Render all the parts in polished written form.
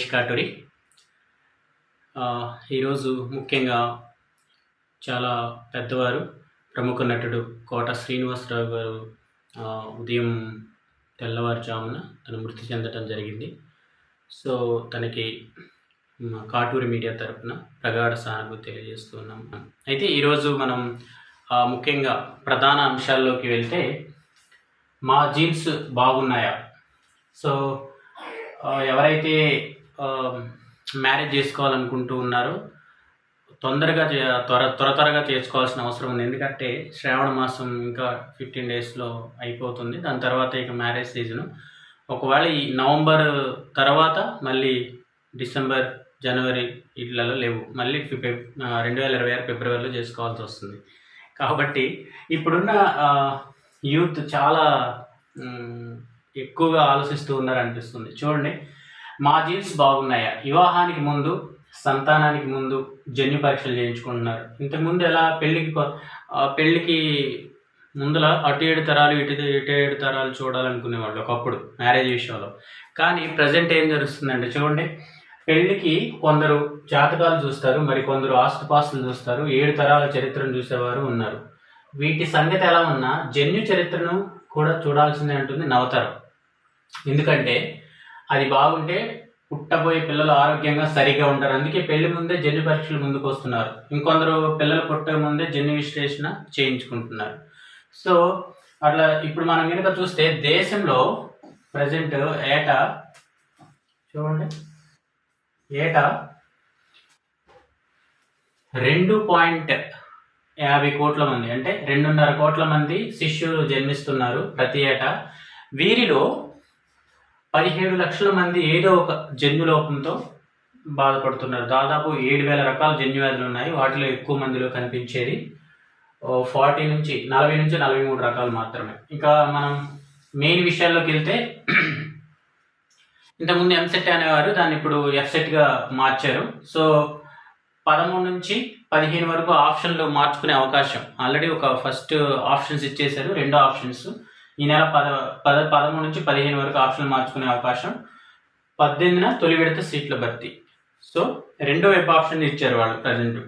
మహేష్ కాటూరి. ఈరోజు ముఖ్యంగా చాలా పెద్దవారు, ప్రముఖ నటుడు కోట శ్రీనివాసరావు గారు ఉదయం తెల్లవారుజామున తను మృతి చెందటం జరిగింది. సో తనకి కాటూరి మీడియా తరపున ప్రగాఢ సానుభూతి తెలియజేస్తున్నాం. అయితే ఈరోజు మనం ముఖ్యంగా ప్రధాన అంశాల్లోకి వెళ్తే, మా జీన్స్ బాగున్నాయా? సో ఎవరైతే మ్యారేజ్ చేసుకోవాలనుకుంటూ ఉన్నారో తొందరగా త్వరగా చేసుకోవాల్సిన అవసరం ఉంది. ఎందుకంటే శ్రావణ మాసం ఇంకా 15 డేస్లో అయిపోతుంది. దాని తర్వాత ఇక మ్యారేజ్ సీజను. ఒకవేళ ఈ నవంబర్ తర్వాత మళ్ళీ డిసెంబర్, జనవరి ఇట్లలో లేవు, మళ్ళీ 2026 ఫిబ్రవరిలో చేసుకోవాల్సి వస్తుంది. కాబట్టి ఇప్పుడున్న యూత్ చాలా ఎక్కువగా ఆలోచిస్తూ ఉన్నారనిపిస్తుంది. చూడండి, మా జీన్స్ బాగున్నాయా? వివాహానికి ముందు, సంతానానికి ముందు జన్యు పరీక్షలు చేయించుకుంటున్నారు. ఇంతకుముందు ఎలా పెళ్ళికి ముందుల అటు 7 తరాలు ఇటు 7 తరాలు చూడాలనుకునేవాళ్ళు ఒకప్పుడు మ్యారేజ్ విషయంలో. కానీ ప్రజెంట్ ఏం జరుగుతుందంటే, చూడండి, పెళ్ళికి కొందరు జాతకాలు చూస్తారు, మరి కొందరు ఆస్తుపాస్తులు చూస్తారు, 7 తరాల చరిత్రను చూసేవారు ఉన్నారు. వీటి సంగతి ఎలా ఉన్నా జన్యు చరిత్రను కూడా చూడాల్సిందే అంటుంది నవతరం. ఎందుకంటే అది బాగుంటే పుట్టబోయే పిల్లలు ఆరోగ్యంగా సరిగా ఉంటారు. అందుకే పెళ్లి ముందే జన్యు పరీక్షలు ముందుకు వస్తున్నారు. ఇంకొందరు పిల్లలు పుట్టే ముందే జన్యు విశ్లేషణ చేయించుకుంటున్నారు. సో అట్లా ఇప్పుడు మనం కనుక చూస్తే దేశంలో ప్రజెంట్ ఏటా 2.50 కోట్ల మంది, అంటే 2.5 కోట్ల మంది శిశువులు జన్మిస్తున్నారు ప్రతి ఏటా. వీరిలో 17 లక్షల మంది ఏదో ఒక జన్యులోపంతో బాధపడుతున్నారు. దాదాపు 7,000 రకాల జన్యువ్యాధులు ఉన్నాయి. వాటిలో ఎక్కువ మందిలో కనిపించేది 40 నుంచి 43 రకాలు మాత్రమే. ఇంకా మనం మెయిన్ విషయాల్లోకి వెళ్తే, ఇంతకుముందు ఎంసెట్ అనేవారు, దాన్ని ఇప్పుడు ఎఫ్సెట్గా మార్చారు. సో 13 నుంచి 15 వరకు ఆప్షన్లు మార్చుకునే అవకాశం ఆల్రెడీ ఒక ఫస్ట్ ఆప్షన్స్ ఇచ్చేశారు. రెండో ఆప్షన్స్ ఈ నెల 13 నుంచి 15 వరకు ఆప్షన్లు మార్చుకునే అవకాశం. 18న తొలి విడత సీట్ల భర్తీ. సో రెండో వెబ్ ఆప్షన్ ఇచ్చారు వాళ్ళు ప్రజెంట్.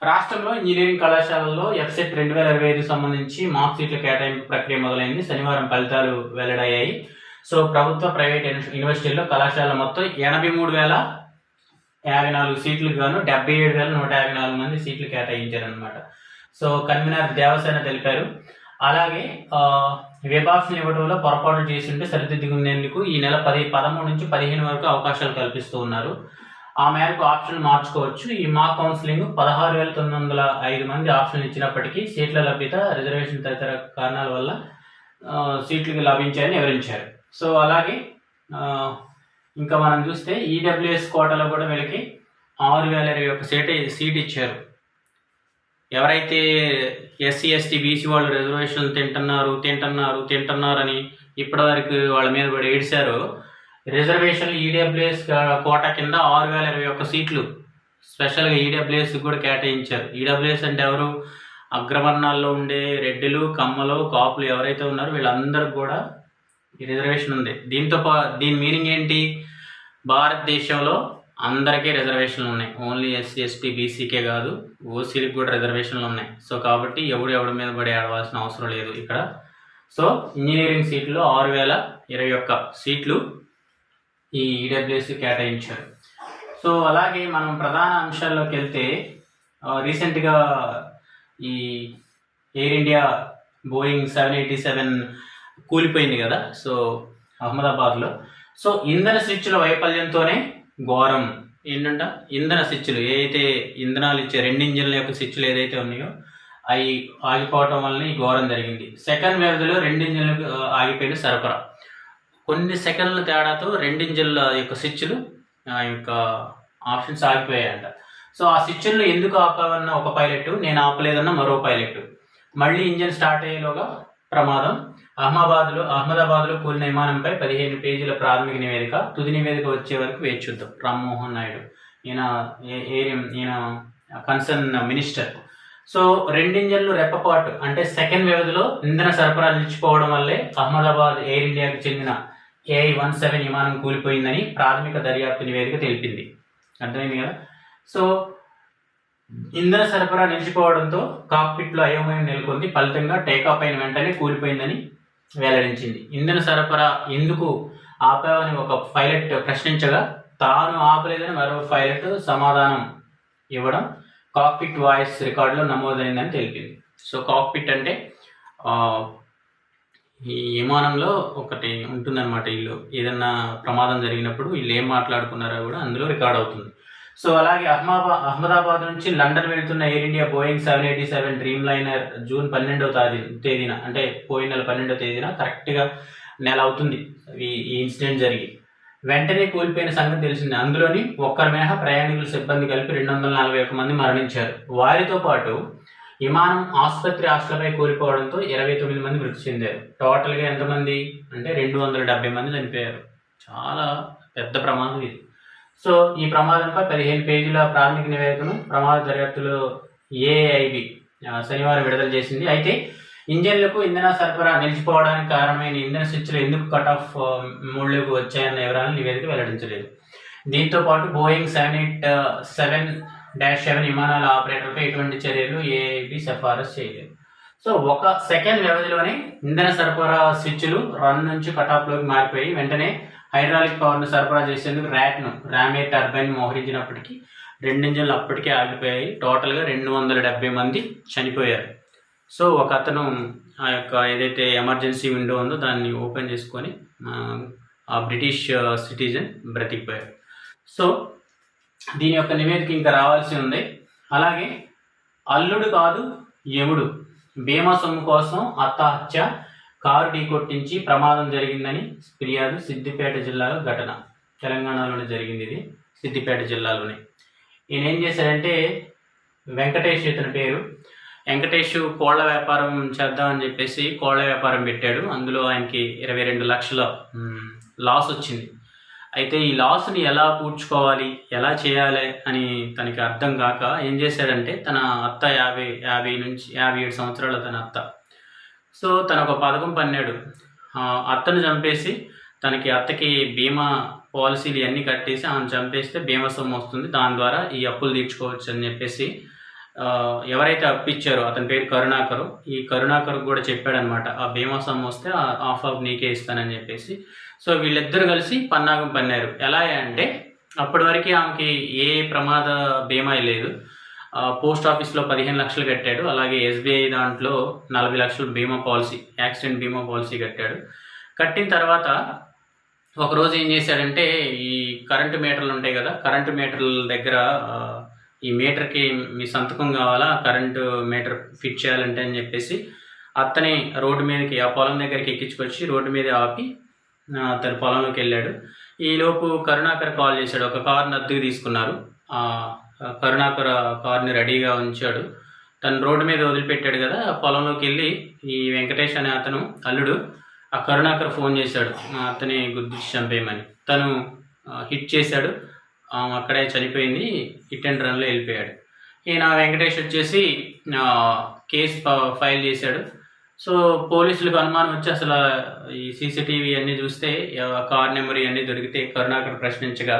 రాష్ట్రంలో ఇంజనీరింగ్ కళాశాలల్లో ఎఫ్సెట్ 2025 సంబంధించి మార్క్ సీట్ల కేటాయింపు ప్రక్రియ మొదలైంది. శనివారం ఫలితాలు వెల్లడయ్యాయి. సో ప్రభుత్వ, ప్రైవేట్ యూనివర్సిటీల్లో కళాశాల మొత్తం 83,054 సీట్లకు గాను 77,154 మంది సీట్లు కేటాయించారనమాట. సో కన్వీనర్ దేవసేన తెలిపారు. అలాగే వెబ్ ఆప్షన్ ఇవ్వడంలో పొరపాట్లు చేస్తుంటే సరిదిద్దుకునేందుకు ఈ నెల 13 నుంచి 15 వరకు అవకాశాలు కల్పిస్తూ ఉన్నారు. ఆ మేరకు ఆప్షన్లు మార్చుకోవచ్చు. ఈ మాక్ కౌన్సిలింగ్ 16,905 మంది ఆప్షన్లు ఇచ్చినప్పటికీ సీట్ల లభ్యత, రిజర్వేషన్ తదితర కారణాల వల్ల సీట్లకు లభించాయని వివరించారు. సో అలాగే ఇంకా మనం చూస్తే ఈడబ్ల్యూఎస్ కోటాలో కూడా వీళ్ళకి 6,021 సీట్ ఇచ్చారు. ఎవరైతే ఎస్సీ, ఎస్టీ, బీసీ వాళ్ళు రిజర్వేషన్లు తింటున్నారని ఇప్పటివరకు వాళ్ళ మీద కూడా ఏడిశారో, రిజర్వేషన్లు ఈడబ్ల్యూఎస్ కోటా కింద 6,021 సీట్లు స్పెషల్గా ఈడబ్ల్యూఎస్ కూడా కేటాయించారు. ఈడబ్ల్యూఎస్ అంటే ఎవరు? అగ్రవర్ణాల్లో ఉండే రెడ్డిలు, కమ్మలు, కాపులు ఎవరైతే ఉన్నారో వీళ్ళందరికీ కూడా ఈ రిజర్వేషన్ ఉంది. దీని మీనింగ్ ఏంటి? భారతదేశంలో అందరికీ రిజర్వేషన్లు ఉన్నాయి. ఓన్లీ ఎస్సీ, ఎస్టీ, బీసీకే కాదు, ఓసీలకు కూడా రిజర్వేషన్లు ఉన్నాయి. సో కాబట్టి ఎవడి మీద పడి ఆడవలసిన అవసరం లేదు ఇక్కడ. సో ఇంజనీరింగ్ సీట్లు 6,021 సీట్లు ఈ ఈడబ్ల్యూఎస్ కేటాయించారు. సో అలాగే మనం ప్రధాన అంశాల్లోకి వెళ్తే, రీసెంట్గా ఈ ఎయిర్ ఇండియా బోయింగ్ 787 కూలిపోయింది కదా, సో అహ్మదాబాద్లో. సో ఇంధన స్విచ్ల వైఫల్యంతోనే ఘోరం ఏంటంట, ఇంధన స్విచ్లు ఏదైతే ఇంధనాలు ఇచ్చే 2 ఇంజిన్ల యొక్క స్విచ్లు ఏదైతే ఉన్నాయో అవి ఆగిపోవటం వల్ల ఈ ఘోరం జరిగింది. సెకండ్ వ్యవధిలో 2 ఇంజిన్లకు ఆగిపోయిన సరఫరా. కొన్ని సెకండ్ల తేడాతో 2 ఇంజిన్ల యొక్క స్విచ్లు యొక్క ఆప్షన్స్ ఆగిపోయాయంట. సో ఆ స్విచ్లను ఎందుకు ఆపావన్న ఒక పైలట్, నేను ఆపలేదన్న మరో పైలట్. మళ్ళీ ఇంజిన్ స్టార్ట్ అయ్యేలోగా ప్రమాదం. అహ్మదాబాద్లో కూలిన విమానంపై 15 పేజీల ప్రాథమిక నివేదిక, తుది నివేదిక వచ్చే వరకు వేచి చూద్దాం. రామ్మోహన్ నాయుడు ఈయన కన్సర్న్ మినిస్టర్. సో 2 ఇంజన్లు రెప్పపాటు అంటే సెకండ్ వ్యవధిలో ఇంధన సరఫరా నిలిచిపోవడం వల్లే అహ్మదాబాద్ ఎయిర్ ఇండియాకి చెందిన AI-17 విమానం కూలిపోయిందని ప్రాథమిక దర్యాప్తు నివేదిక తెలిపింది. అర్థమైంది కదా. సో ఇంధన సరఫరా నిలిచిపోవడంతో కాక్పిట్లో అయోమయం నెలకొంది. ఫలితంగా టేకాఫ్ అయిన వెంటనే కూలిపోయిందని వెల్లడించింది. ఇంధన సరఫరా ఎందుకు ఆపావని ఒక పైలట్ ప్రశ్నించగా తాను ఆపలేదని మరో పైలట్ సమాధానం ఇవ్వడం కాక్పిట్ వాయిస్ రికార్డులో నమోదైందని తెలిపింది. సో కాక్పిట్ అంటే ఈ విమానంలో ఒకటి ఉంటుందన్నమాట. వీళ్ళు ఏదన్నా ప్రమాదం జరిగినప్పుడు వీళ్ళు ఏం మాట్లాడుకున్నారో కూడా అందులో రికార్డ్ అవుతుంది. సో అలాగే అహ్మదాబాద్ నుంచి లండన్ వెళ్తున్న Air India Boeing 787 Dreamliner June 12వ తేదీన, అంటే పోయిన నెల 12వ తేదీన కరెక్ట్గా నెల అవుతుంది ఈ ఇన్సిడెంట్ జరిగి. వెంటనే కూలిపోయిన సంగతి తెలిసింది. అందులోని ఒక్కరి మేహ ప్రయాణికుల సిబ్బంది కలిపి 241 మంది మరణించారు. వారితో పాటు విమానం ఆసుపత్రి హాస్టల్పై కూలిపోవడంతో 29 మంది మృతి చెందారు. టోటల్గా ఎంతమంది అంటే 270 మంది చనిపోయారు. చాలా పెద్ద ప్రమాదం ఇది. సో ఈ ప్రమాదంపై 15 పేజీల ప్రాథమిక నివేదికను ప్రమాద దర్యాప్తులో AIB శనివారం విడుదల చేసింది. అయితే ఇంజన్లకు ఇంధన సరఫరా నిలిచిపోవడానికి కారణమైన ఇంధన స్విచ్లు ఎందుకు కట్ ఆఫ్ మోడ్లోకి వచ్చాయన్న వివరాలను నివేదిక వెల్లడించలేదు. దీంతో పాటు బోయింగ్ 787-7 విమానాల ఆపరేటర్పై ఎటువంటి చర్యలు AIB సిఫారసు చేయలేదు. సో 1 సెకండ్ వ్యవధిలోనే ఇంధన సరఫరా స్విచ్లు రన్ నుంచి కటాఫ్లోకి మారిపోయి వెంటనే హైడ్రాలిక్ పవర్ను సరఫరా చేసేందుకు ర్యామే టర్బైన్ మోహరించినప్పటికీ 2 ఇంజన్లు అప్పటికే ఆగిపోయాయి. టోటల్గా 270 మంది చనిపోయారు. సో ఒక అతను ఆ యొక్క ఏదైతే ఎమర్జెన్సీ విండో ఉందో దాన్ని ఓపెన్ చేసుకొని ఆ బ్రిటిష్ సిటిజన్ బ్రతికిపోయారు. సో దీని యొక్క నివేదిక ఇంకా రావాల్సి ఉంది. అలాగే అల్లుడు కాదు యముడు, బీమా సొమ్ము కోసం అత్తాహత్య, కారు ఢీకొట్టించి ప్రమాదం జరిగిందని ఫిర్యాదు. సిద్దిపేట జిల్లాలో ఘటన, తెలంగాణలోనే జరిగింది ఇది, సిద్దిపేట జిల్లాలోనే. ఈయన ఏం చేశాడంటే వెంకటేష్, ఇతని పేరు వెంకటేష్, కోళ్ల వ్యాపారం చేద్దామని చెప్పేసి కోళ్ల వ్యాపారం పెట్టాడు. అందులో ఆయనకి 22 లక్షల లాస్ వచ్చింది. అయితే ఈ లాస్ని ఎలా పూడ్చుకోవాలి, ఎలా చేయాలి అని తనకి అర్థం కాక ఏం చేశాడంటే తన అత్త 57 సంవత్సరాల తన అత్త. సో తను ఒక పథకం పన్నాడు. అత్తను చంపేసి అత్తకి బీమా పాలసీలు ఇవన్నీ కట్టేసి ఆమెను చంపేస్తే బీమా సొమ్ము వస్తుంది, దాని ద్వారా ఈ అప్పులు తీర్చుకోవచ్చు అని చెప్పేసి ఎవరైతే అప్పిచ్చారో అతని పేరు కరుణాకరు, ఈ కరుణాకర్ కూడా చెప్పాడనమాట ఆ బీమా సొమ్ము వస్తే ఆఫ్ నీకే ఇస్తానని చెప్పేసి. సో వీళ్ళిద్దరు కలిసి పన్నాగం పన్నారు. ఎలా అంటే అప్పటి వరకు ఆమెకి ఏ ప్రమాద బీమా లేదు. పోస్ట్ ఆఫీస్లో 15 లక్షలు కట్టాడు. అలాగే SBI దాంట్లో 40 లక్షలు బీమా పాలసీ, యాక్సిడెంట్ బీమా పాలసీ కట్టాడు. కట్టిన తర్వాత ఒకరోజు ఏం చేశాడంటే ఈ కరెంటు మీటర్లు ఉంటాయి కదా, కరెంటు మీటర్ల దగ్గర ఈ మీటర్కి మీ సంతకం కావాలా, కరెంటు మీటర్ ఫిట్ చేయాలంటే అని చెప్పేసి అతని రోడ్డు మీదకి ఆ పొలం దగ్గరికి ఎక్కించుకొచ్చి రోడ్డు మీద ఆపి తన పొలంలోకి వెళ్ళాడు. ఈలోపు కరుణాకర్ కాల్ చేశాడు. ఒక కార్ని అద్దెకు తీసుకున్నారు. కరుణాకర్ కార్ని రెడీగా ఉంచాడు. తను రోడ్డు మీద వదిలిపెట్టాడు కదా, పొలంలోకి వెళ్ళి ఈ వెంకటేష్ అనే అతను అల్లుడు ఆ కరుణాకర్ ఫోన్ చేశాడు అతని గుద్దించి చంపేయమని. తను హిట్ చేశాడు, అక్కడే చనిపోయింది. హిట్ అండ్ రన్లో వెళ్ళిపోయాడు. ఈయన వెంకటేష్ వచ్చేసి కేసు ఫైల్ చేశాడు. సో పోలీసులకు అనుమానం వచ్చి అసలు ఈ CCTV అన్నీ చూస్తే కార్ నెంబర్ ఇవన్నీ దొరికితే కరుణాకర్ ప్రశ్నించగా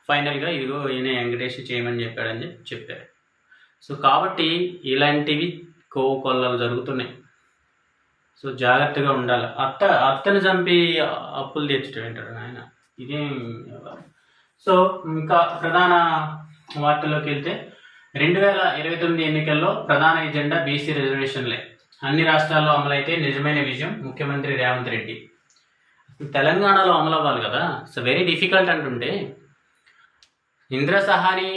ఫైనల్గా ఇదిగో ఈయన వెంకటేష్ చేయమని చెప్పాడని చెప్పారు. సో కాబట్టి ఇలాంటివి కొల్లలు జరుగుతున్నాయి. సో జాగ్రత్తగా ఉండాలి. అత్తను చంపి అప్పులు తెచ్చడం ఏంటాడు ఆయన, ఇదేం. సో ఇంకా ప్రధాన వార్తల్లోకి వెళ్తే 2029 ఎన్నికల్లో ప్రధాన ఎజెండా BC రిజర్వేషన్లే. అన్ని రాష్ట్రాల్లో అమలైతే నిజమైన విజయం, ముఖ్యమంత్రి రేవంత్ రెడ్డి. తెలంగాణలో అమలు అవ్వాలి కదా, సో వెరీ డిఫికల్ట్ అంటుంటే Indra Sawhney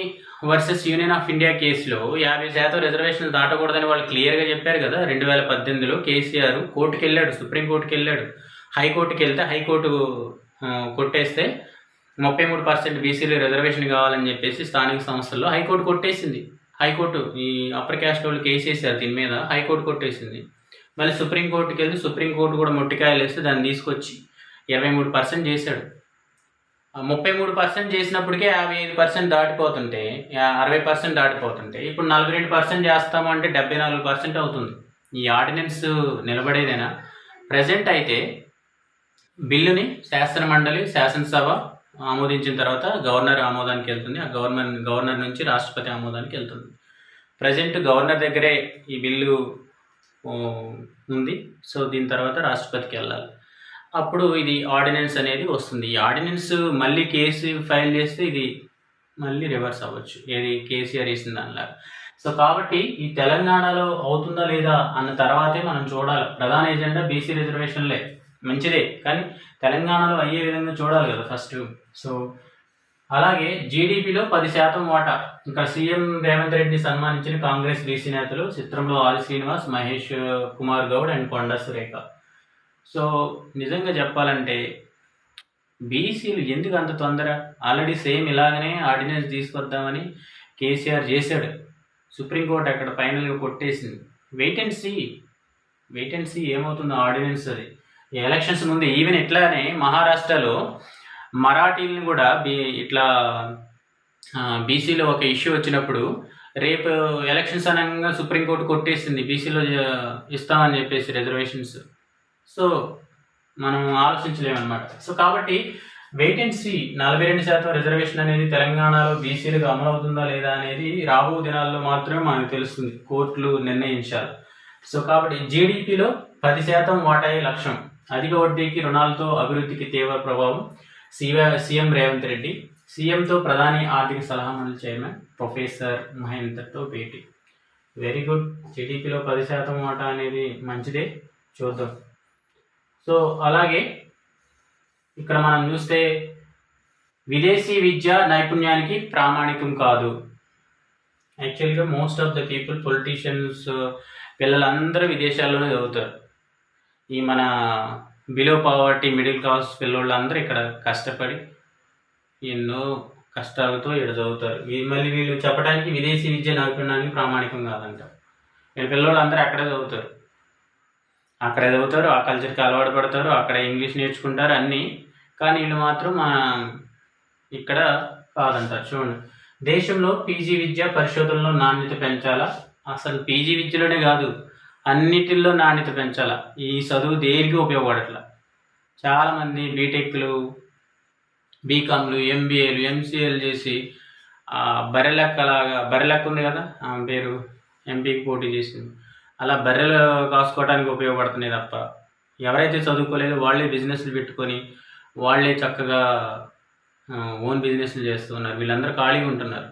versus Union of India కేసులో 50% రిజర్వేషన్లు దాటకూడదని వాళ్ళు క్లియర్గా చెప్పారు కదా. 2018లో కేసీఆర్ కోర్టుకు వెళ్ళాడు, సుప్రీంకోర్టుకి వెళ్ళాడు, హైకోర్టుకి వెళ్తే హైకోర్టు కొట్టేస్తే 33% BCలో రిజర్వేషన్ కావాలని చెప్పేసి స్థానిక సంస్థల్లో హైకోర్టు కొట్టేసింది. హైకోర్టు ఈ అప్పర్ క్యాస్ట్ వాళ్ళు కేసు వేసారు దీని మీద, హైకోర్టు కొట్టేసింది. మళ్ళీ సుప్రీంకోర్టుకి వెళ్తే సుప్రీంకోర్టు కూడా మొట్టికాయలు వేస్తే దాన్ని తీసుకొచ్చి 23% చేశాడు. 33% చేసినప్పటికే 55% దాటిపోతుంటే 60% దాటిపోతుంటే ఇప్పుడు 42% చేస్తామంటే 74% అవుతుంది. ఈ ఆర్డినెన్స్ నిలబడేదేనా? ప్రజెంట్ అయితే బిల్లుని శాసనసభ ఆమోదించిన తర్వాత గవర్నర్ ఆమోదానికి వెళ్తుంది. ఆ గవర్నర్ నుంచి రాష్ట్రపతి ఆమోదానికి వెళ్తుంది. ప్రజెంట్ గవర్నర్ దగ్గరే ఈ బిల్లు ఉంది. సో దీని తర్వాత రాష్ట్రపతికి వెళ్ళాలి. అప్పుడు ఇది ఆర్డినెన్స్ అనేది వస్తుంది. ఈ ఆర్డినెన్స్ మళ్ళీ కేసు ఫైల్ చేస్తే ఇది మళ్ళీ రివర్స్ అవ్వచ్చు, ఏది కేసీఆర్ వేసిన దానిలాగా. సో కాబట్టి ఈ తెలంగాణలో అవుతుందా లేదా అన్న తర్వాతే మనం చూడాలి. ప్రధాన ఎజెండా బీసీ రిజర్వేషన్లే, మంచిదే, కానీ తెలంగాణలో అయ్యే విధంగా చూడాలి కదా ఫస్ట్. సో అలాగే జీడిపిలో 10% వాటా. ఇక్కడ సీఎం రేవంత్ రెడ్డిని సన్మానించిన కాంగ్రెస్ బీసీ నేతలు చిత్రంలో ఆది శ్రీనివాస్, మహేష్ కుమార్ గౌడ్ అండ్ కొండ సురేఖ. సో నిజంగా చెప్పాలంటే బీసీలు ఎందుకు అంత తొందర? ఆల్రెడీ సేమ్ ఇలాగనే ఆర్డినెన్స్ తీసుకొద్దామని కేసీఆర్ చేశాడు. సుప్రీంకోర్టు అక్కడ ఫైనల్గా కొట్టేసింది. వెయిట్ అండ్ సీ ఏమవుతుందో ఆర్డినెన్స్. అది ఎలక్షన్స్ ముందు ఈవెన్ ఇట్లానే మహారాష్ట్రలో మరాఠీలను కూడా ఇట్లా బీసీలో ఒక ఇష్యూ వచ్చినప్పుడు రేపు ఎలక్షన్స్ అనగా సుప్రీంకోర్టు కొట్టేసింది, బీసీలో ఇస్తామని చెప్పేసి రిజర్వేషన్స్. సో మనం ఆలోచించలేమన్నమాట. సో కాబట్టి వెయిట్ అండ్ సీ. 42% రిజర్వేషన్ అనేది తెలంగాణలో బీసీలకు అమలవుతుందా లేదా అనేది రాబో దినాల్లో మాత్రమే మనకు తెలుస్తుంది, కోర్టులు నిర్ణయించాలి. సో కాబట్టి జీడిపిలో 10% వాటాయే లక్ష్యం. అధిక వడ్డీకి రుణాలతో అభివృద్ధికి తీవ్ర ప్రభావం. సీఎం రేవంత్ రెడ్డి సీఎంతో ప్రధాని ఆర్థిక సలహా మండలి చైర్మన్ ప్రొఫెసర్ మహేందర్తో భేటీ. Very good. జీడిపిలో 10% వాటా అనేది మంచిదే, చూద్దాం. సో అలాగే ఇక్కడ మనం చూస్తే విదేశీ విద్య నైపుణ్యానికి ప్రామాణికం కాదు. యాక్చువల్గా most of the people, politicians పిల్లలందరూ విదేశాల్లోనే చదువుతారు. ఈ మన బిలో పావర్టీ మిడిల్ క్లాస్ పిల్లోళ్ళందరూ ఇక్కడ కష్టపడి ఎన్నో కష్టాలతో ఇక్కడ చదువుతారు. మళ్ళీ వీళ్ళు చెప్పడానికి విదేశీ విద్య నైపుణ్యానికి ప్రామాణికం కాదంట. వీళ్ళ పిల్లోళ్ళందరూ అక్కడే చదువుతారు, ఆ కల్చర్కి అలవాటు పడతారు, అక్కడ ఇంగ్లీష్ నేర్చుకుంటారు అన్నీ. కానీ వీళ్ళు మాత్రం ఇక్కడ కాదంటారు. చూడండి, దేశంలో పీజీ విద్య పరిశోధనలో నాణ్యత పెంచాలా. అసలు పీజీ విద్యలోనే కాదు, అన్నిటిల్లో నాణ్యత పెంచాలా. ఈ చదువు దేనికి ఉపయోగపడట్లా. చాలామంది బీటెక్లు, బీకామ్లు, ఎంబీఏలు, ఎంసీఏలు చేసి బర్రెలెక్క ఉంది కదా, ఆమె పేరు ఎంపీకి పోటీ చేసింది, అలా బర్రెలు కాసుకోవడానికి ఉపయోగపడుతున్నాయి తప్ప ఎవరైతే చదువుకోలేదో వాళ్ళే బిజినెస్లు పెట్టుకొని వాళ్ళే చక్కగా ఓన్ బిజినెస్లు చేస్తున్నారు. వీళ్ళందరూ ఖాళీగా ఉంటున్నారు.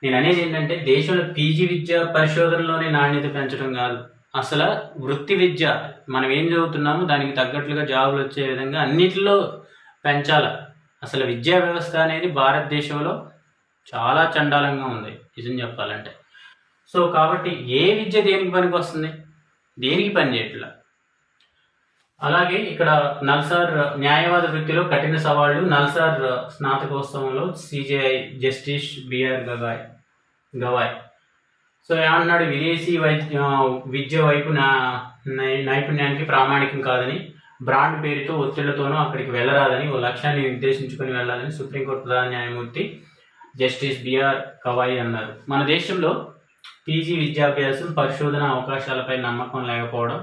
నేను అనేది ఏంటంటే దేశంలో పీజీ విద్య పరిశోధనలోనే నాణ్యత పెంచడం కాదు, అసలు వృత్తి విద్య మనం ఏం చదువుతున్నామో దానికి తగ్గట్లుగా జాబులు వచ్చే విధంగా అన్నిటిలో పెంచాలి. అసలు విద్యా వ్యవస్థ అనేది భారతదేశంలో చాలా చండాలంగా ఉంది నిజం చెప్పాలంటే. సో కాబట్టి ఏ విద్య దేనికి పనికి వస్తుంది? దేనికి పని చేయట్లా. అలాగే ఇక్కడ నల్సార్ న్యాయవాద వృత్తిలో కఠిన సవాళ్లు. నల్సార్ స్నాతకోత్సవంలో CJI justice B R Gavai. So ఏమన్నాడు, విదేశీ విద్య వైపు నైపుణ్యానికి ప్రామాణికం కాదని, బ్రాండ్ పేరుతో ఒత్తిళ్లతోనూ అక్కడికి వెళ్ళరాదని, ఓ లక్ష్యాన్ని నిర్దేశించుకొని వెళ్ళాలని సుప్రీంకోర్టు ప్రధాన న్యాయమూర్తి జస్టిస్ బిఆర్ గవాయ్ అన్నారు. మన దేశంలో పీజీ విద్యాభ్యాసం, పరిశోధన అవకాశాలపై నమ్మకం లేకపోవడం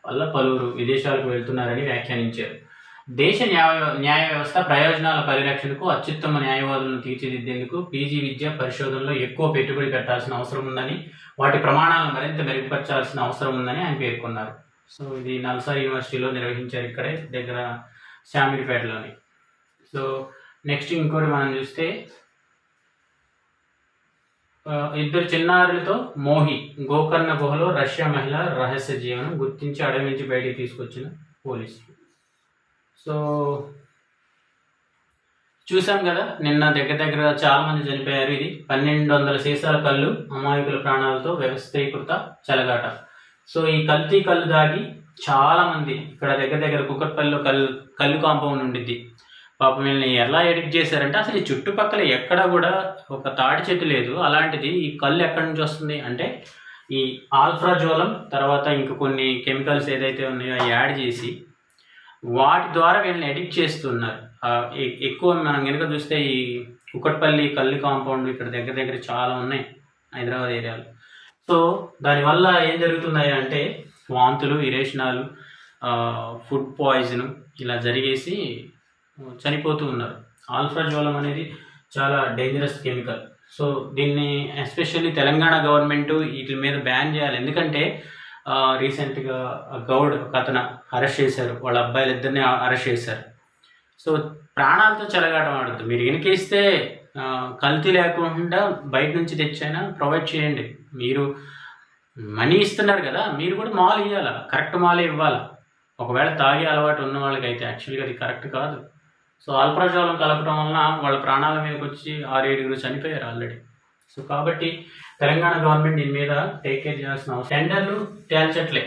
వల్ల పలువురు విదేశాలకు వెళ్తున్నారని వ్యాఖ్యానించారు. దేశ న్యాయ వ్యవస్థ ప్రయోజనాల పరిరక్షణకు అత్యుత్తమ న్యాయవాదులను తీర్చిదిద్దేందుకు పీజీ విద్య పరిశోధనలో ఎక్కువ పెట్టుబడి పెట్టాల్సిన అవసరం ఉందని, వాటి ప్రమాణాలను మరింత మెరుగుపరచాల్సిన అవసరం ఉందని ఆయన పేర్కొన్నారు. సో ఇది నల్సార్ యూనివర్సిటీలో నిర్వహించారు, ఇక్కడే దగ్గర శామీర్పేటలోని. సో నెక్స్ట్ ఇంకోటి మనం చూస్తే, ఇద్దరు చిన్నారులతో మోహి. గోకర్ణ గుహలో రష్యా మహిళ రహస్య జీవనం గుర్తించి అడవి నుంచి బయటికి తీసుకొచ్చిన పోలీసులు. సో చూసాం కదా, నిన్న దగ్గర చాలా మంది చనిపోయారు. ఇది 1200 సీసాల కళ్ళు, అమాయకుల ప్రాణాలతో వ్యవస్థీకృత చెలగాట. సో ఈ కల్తీ కళ్ళు దాగి చాలా మంది ఇక్కడ దగ్గర కుక్కట్పల్లిలో కళ్ళు కాంపౌండ్ ఉండిద్ది. పాపం వీళ్ళని ఎలా ఎడిట్ చేశారంటే, అసలు ఈ చుట్టుపక్కల ఎక్కడ కూడా ఒక తాటి చెట్టు లేదు. అలాంటిది ఈ కళ్ళు ఎక్కడి నుంచి వస్తుంది అంటే, ఈ ఆల్ఫ్రాజోలం తర్వాత ఇంక కొన్ని కెమికల్స్ ఏదైతే ఉన్నాయో యాడ్ చేసి వాటి ద్వారా వీళ్ళని ఎడిట్ చేస్తున్నారు. ఎక్కువ మనం కనుక చూస్తే ఈ కుక్కట్పల్లి కళ్ళు కాంపౌండ్ ఇక్కడ దగ్గర చాలా ఉన్నాయి హైదరాబాద్ ఏరియాలో. సో దానివల్ల ఏం జరుగుతున్నాయి అంటే వాంతులు, విరేచనాలు, ఫుడ్ పాయిజన్ ఇలా జరిగేసి చనిపోతూ ఉన్నారు. ఆల్ఫ్రాజోలం అనేది చాలా డేంజరస్ కెమికల్. సో దీన్ని ఎస్పెషల్లీ తెలంగాణ గవర్నమెంట్ వీటి మీద బ్యాన్ చేయాలి. ఎందుకంటే రీసెంట్గా గౌడ్ ఒక అతను అరెస్ట్ చేశారు, వాళ్ళ అబ్బాయిలు ఇద్దరిని అరెస్ట్ చేశారు. సో ప్రాణాలతో చెలగాటం ఆడద్దు. మీరు ఎనికేస్తే కల్తీ లేకుండా బయట నుంచి తెచ్చైనా ప్రొవైడ్ చేయండి. మీరు మనీ ఇస్తున్నారు కదా, మీరు కూడా మాల్ ఇవ్వాలి, కరెక్ట్ మాలే ఇవ్వాలి. ఒకవేళ తాగే అలవాటు ఉన్న వాళ్ళకి అయితే యాక్చువల్గా అది కరెక్ట్ కాదు. సో ఆల్ప్రాజోలం కలపడం వలన వాళ్ళ ప్రాణాల మీదకి వచ్చి 6-7 చనిపోయారు ఆల్రెడీ. సో కాబట్టి తెలంగాణ గవర్నమెంట్ దీని మీద టేక్ కేర్ చేయాల్సిన అవసరం. టెండర్లు తేల్చట్లే,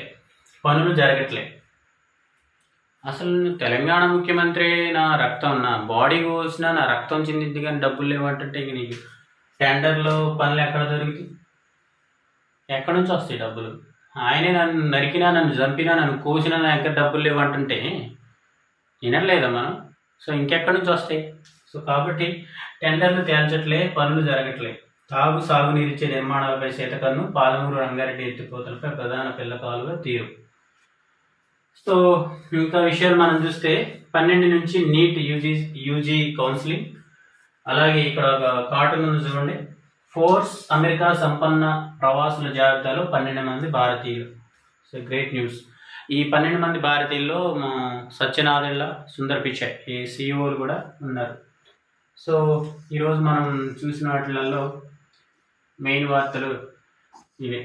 పనులు జరగట్లే. అసలు తెలంగాణ ముఖ్యమంత్రి నా రక్తం, నా బాడీ కోసినా నా రక్తం చిందిద్ది కానీ డబ్బులు లేవంటే ఇంక నీకు టెండర్లో పనులు ఎక్కడ దొరుకుతాయి? ఎక్కడి నుంచి వస్తాయి డబ్బులు? ఆయనే నన్ను నరికినా, నన్ను చంపినా, నన్ను కోసినా నా ఎక్కడ డబ్బులు లేవంటుంటే వినట్లేదా మనం? సో ఇంకెక్కడి నుంచి వస్తాయి? సో కాబట్టి టెండర్లు తేల్చట్లే, పనులు జరగట్లే. సాగునీరిచ్చే నిర్మాణాలపై శీతకన్ను, పాలమూరు రంగారెడ్డి ఎత్తిపోతలపై ప్రధాన పిల్ల కాలువ తీరు. సో ఇంకా విషయాలు మనం చూస్తే 12 నుంచి నీట్ యూజీ కౌన్సిలింగ్. అలాగే ఇక్కడ ఒక కార్టూన్ ఉంది చూడండి, ఫోర్స్ అమెరికా సంపన్న ప్రవాసుల జాబితాలో 12 మంది భారతీయులు. So great news. ఈ 12 మంది భారతీయుల్లో సత్యనారాయణ, సుందర్ పిచాయ్ ఈ సిఇఓలు కూడా ఉన్నారు. సో ఈరోజు మనం చూసిన వాటిలలో మెయిన్ వార్తలు ఇవే.